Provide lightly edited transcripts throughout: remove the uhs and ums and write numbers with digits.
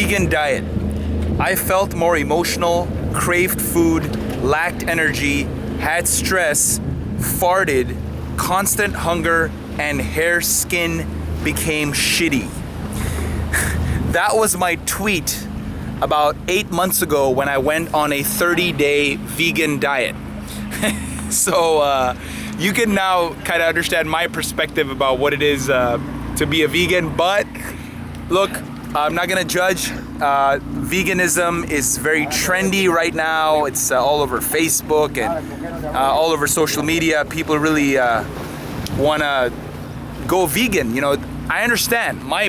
vegan diet. I felt more emotional, craved food, lacked energy, had stress, farted, constant hunger, and hair skin became shitty. That was my tweet about 8 months ago when I went on a 30-day vegan diet. So you can now kind of understand my perspective about what it is to be a vegan. But look, I'm not gonna judge. Veganism is very trendy right now. It's all over Facebook and all over social media. People really wanna go vegan. You know, I understand. My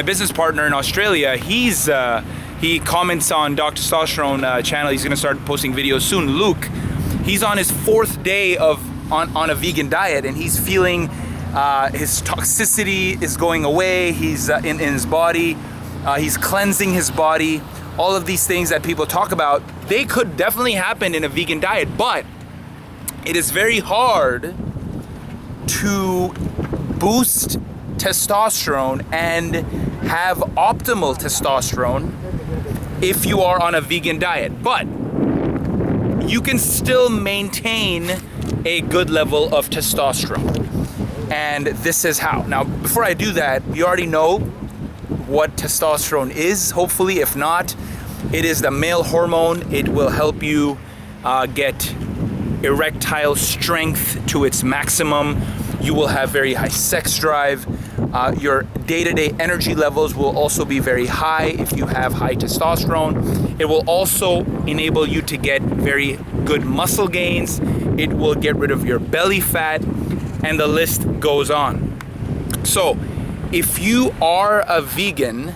business partner in Australia, he comments on Doc Testosterone channel. He's gonna start posting videos soon. Luke, he's on his 4th day on a vegan diet, and he's feeling his toxicity is going away. He's in his body. He's cleansing his body. All of these things that people talk about, they could definitely happen in a vegan diet, but it is very hard to boost testosterone and have optimal testosterone if you are on a vegan diet. But you can still maintain a good level of testosterone. And this is how. Now, before I do that, you already know what testosterone is, hopefully. If not, it is the male hormone. It will help you get erectile strength to its maximum. You will have very high sex drive. Your day-to-day energy levels will also be very high if you have high testosterone. It will also enable you to get very good muscle gains. It will get rid of your belly fat, and the list goes on. So if you are a vegan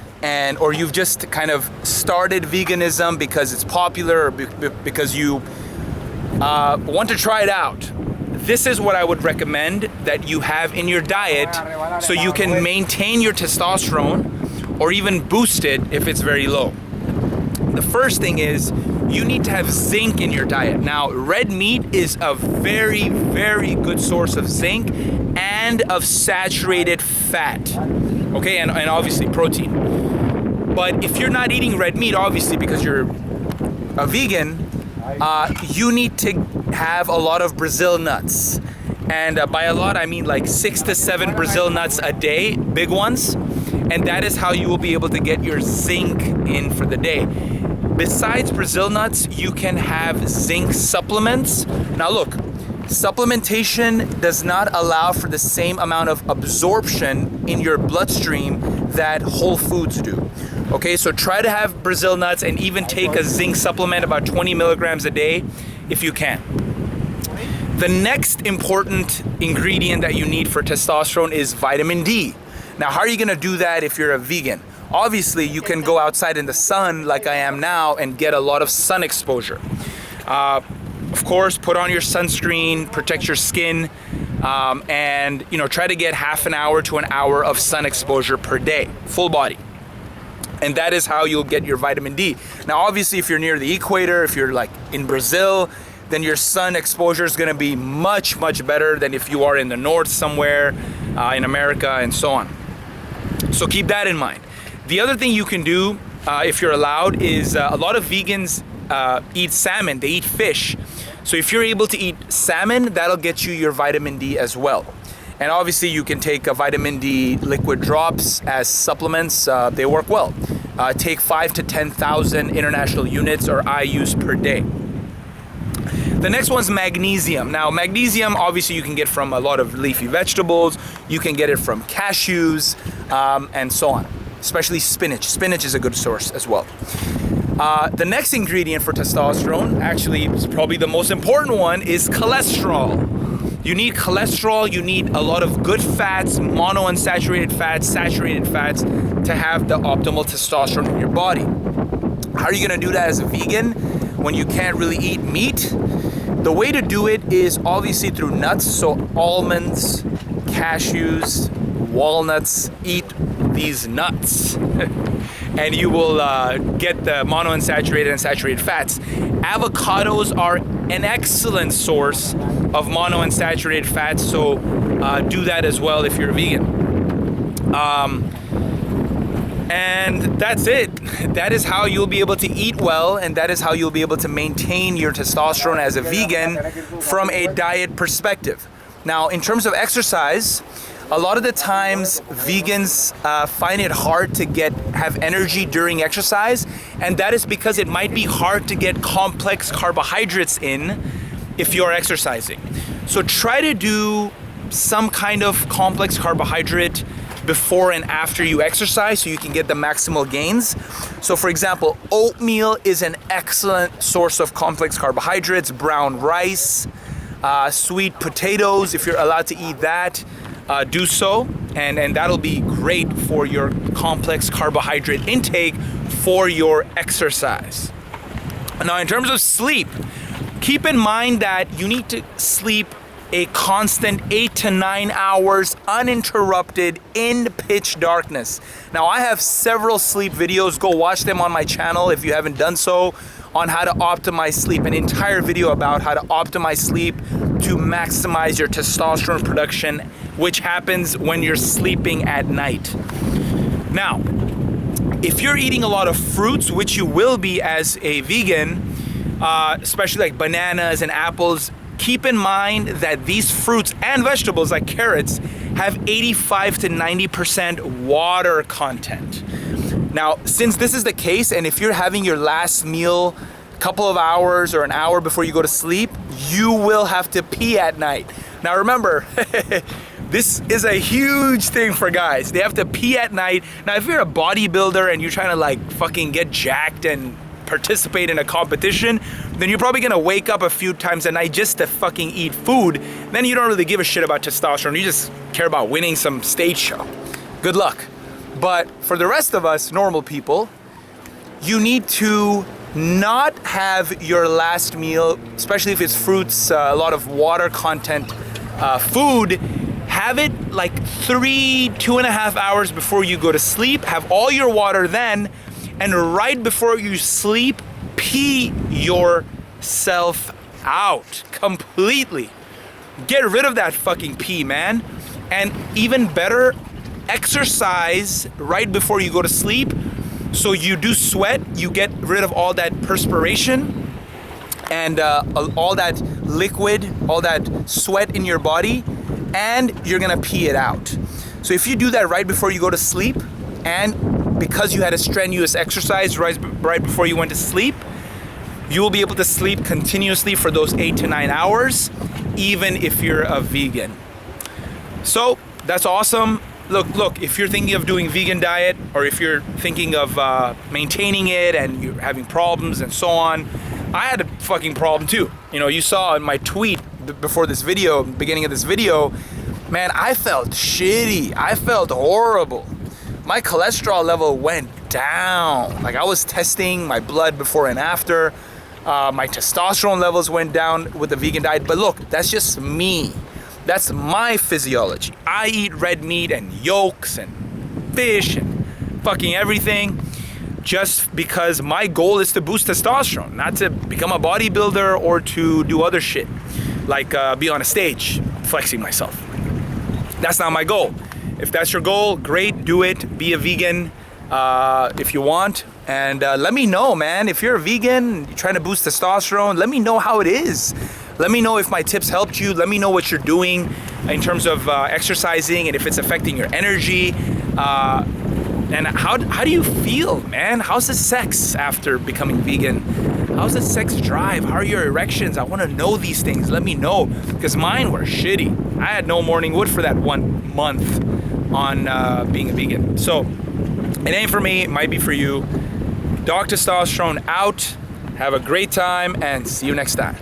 or you've just kind of started veganism because it's popular or because you want to try it out, this is what I would recommend that you have in your diet so you can maintain your testosterone or even boost it if it's very low. The first thing is you need to have zinc in your diet. Now, red meat is a very, very good source of zinc and of saturated fat, okay, and obviously protein. But if you're not eating red meat, obviously because you're a vegan, you need to have a lot of Brazil nuts. And by a lot, I mean like 6 to 7 Brazil nuts a day, big ones. And that is how you will be able to get your zinc in for the day. Besides Brazil nuts, you can have zinc supplements. Now look, supplementation does not allow for the same amount of absorption in your bloodstream that whole foods do. Okay, so try to have Brazil nuts and even take a zinc supplement, about 20 milligrams a day if you can. The next important ingredient that you need for testosterone is vitamin D. Now, how are you gonna do that if you're a vegan? Obviously, you can go outside in the sun like I am now and get a lot of sun exposure. Of course, put on your sunscreen, protect your skin, and try to get half an hour to an hour of sun exposure per day, full body. And that is how you'll get your vitamin D. Now, obviously, if you're near the equator, if you're like in Brazil, then your sun exposure is gonna be much, much better than if you are in the north somewhere, in America and so on. So keep that in mind. The other thing you can do, if you're allowed, is a lot of vegans eat salmon, they eat fish. So if you're able to eat salmon, that'll get you your vitamin D as well. And obviously you can take a vitamin D liquid drops as supplements, they work well. Take 5 to 10,000 international units or IUs per day. The next one's magnesium. Now, magnesium, obviously you can get from a lot of leafy vegetables, you can get it from cashews, and so on, especially spinach. Spinach is a good source as well. The next ingredient for testosterone, actually is probably the most important one, is cholesterol. You need cholesterol, you need a lot of good fats, monounsaturated fats, saturated fats to have the optimal testosterone in your body. How are you gonna do that as a vegan when you can't really eat meat? The way to do it is obviously through nuts, so almonds, cashews, walnuts. Eat these nuts and you will get the monounsaturated and saturated fats. Avocados are an excellent source of monounsaturated fats, so do that as well if you're a vegan. And that's it. That is how you'll be able to eat well, and that is how you'll be able to maintain your testosterone as a vegan from a diet perspective. Now, in terms of exercise, a lot of the times vegans find it hard to have energy during exercise, and that is because it might be hard to get complex carbohydrates in if you're exercising. So try to do some kind of complex carbohydrate before and after you exercise so you can get the maximal gains. So for example, oatmeal is an excellent source of complex carbohydrates, brown rice, sweet potatoes, if you're allowed to eat that, do so, and that'll be great for your complex carbohydrate intake for your exercise. Now, in terms of sleep, keep in mind that you need to sleep a constant 8 to 9 hours uninterrupted in pitch darkness. Now, I have several sleep videos. Go watch them on my channel if you haven't done so, on how to optimize sleep. An entire video about how to optimize sleep to maximize your testosterone production, which happens when you're sleeping at night. Now, if you're eating a lot of fruits, which you will be as a vegan, especially like bananas and apples, keep in mind that these fruits and vegetables like carrots have 85 to 90% water content. Now, since this is the case, and if you're having your last meal a couple of hours or an hour before you go to sleep, you will have to pee at night. Now remember, this is a huge thing for guys. They have to pee at night. Now, if you're a bodybuilder and you're trying to like fucking get jacked and participate in a competition, then you're probably gonna wake up a few times a night just to fucking eat food. Then you don't really give a shit about testosterone. You just care about winning some stage show. Good luck. But for the rest of us, normal people, you need to not have your last meal, especially if it's fruits, a lot of water content food, have it like 2.5 hours before you go to sleep. Have all your water then, and right before you sleep, pee yourself out completely. Get rid of that fucking pee, man. And even better, exercise right before you go to sleep. So you do sweat, you get rid of all that perspiration and all that liquid, all that sweat in your body, and you're gonna pee it out. So if you do that right before you go to sleep, and because you had a strenuous exercise right before you went to sleep, you will be able to sleep continuously for those 8 to 9 hours, even if you're a vegan. So that's awesome. Look, if you're thinking of doing vegan diet, or if you're thinking of maintaining it and you're having problems and so on, I had a fucking problem too. You know, you saw in my tweet before this video, beginning of this video, man, I felt shitty. I felt horrible. My cholesterol level went down. Like, I was testing my blood before and after. My testosterone levels went down with the vegan diet. But look, that's just me. That's my physiology. I eat red meat and yolks and fish and fucking everything just because my goal is to boost testosterone, not to become a bodybuilder or to do other shit, like be on a stage flexing myself. That's not my goal. If that's your goal, great, do it. Be a vegan if you want. And let me know, man. If you're a vegan, you're trying to boost testosterone, let me know how it is. Let me know if my tips helped you. Let me know what you're doing in terms of exercising and if it's affecting your energy. And how do you feel, man? How's the sex after becoming vegan? How's the sex drive? How are your erections? I want to know these things. Let me know, because mine were shitty. I had no morning wood for that 1 month on being a vegan. So it ain't for me, it might be for you. Doc Testosterone out. Have a great time and see you next time.